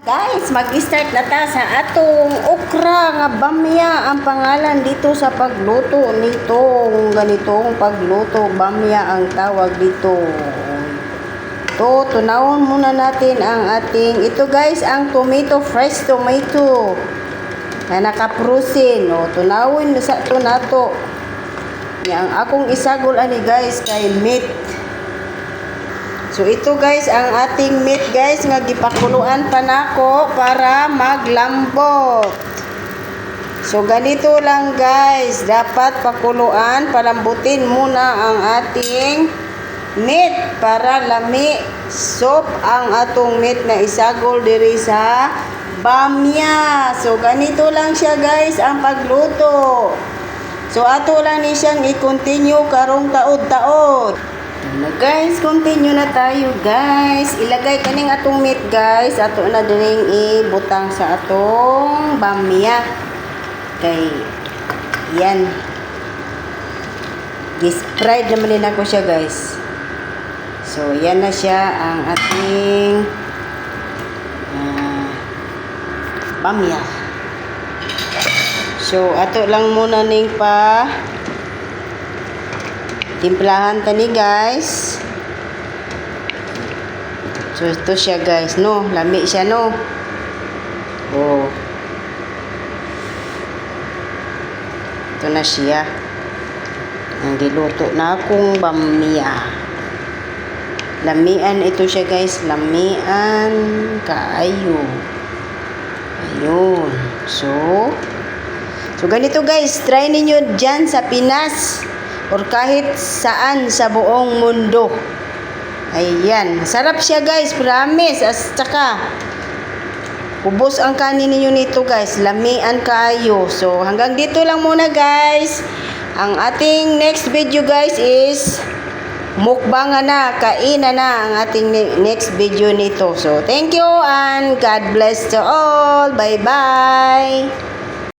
Guys, mag-start na ta sa atong okra nga bamya ang pangalan dito sa pagluto nitong ganitong pagluto. Bamya ang tawag dito. To, tunawon muna natin ang ating ito guys, ang tomato, fresh tomato na naka-frozen. O, tunawin sa ito nato. Yang akong isagol ani guys kay meat. So ito guys ang ating meat guys nga gipakuluan pa nako para maglambot. So ganito lang guys, dapat pakuluan, palambutin muna ang ating meat para lami soup ang atong meat na isagol diri sa bamya. So ganito lang siya guys ang pagluto. So ato lang ni siyang i-continue karong taod-taod. Guys, continue na tayo guys. Ilagay kaning atong meat guys. Ato na diring ibutang sa atong bamya. Kay yan. Fried naman din ako siya guys. So yan na siya ang ating bamya. So ato lang muna ning pa timplahan tani guys. So ito siya guys, no, lami siya no. Oh, ito na siya ang giluto na akong bamya. Lamian ito siya guys, lamian kaayo. Ayun. So ganito guys, try ninyo dyan sa Pinas or kahit saan sa buong mundo. Ayan, sarap siya guys, promise. At saka ubos ang kanin ninyo nito guys, lamian kaayo. So hanggang dito lang muna guys. Ang ating next video guys is mukbangan na, kainan na ang ating next video nito. So thank you and God bless to all. Bye bye.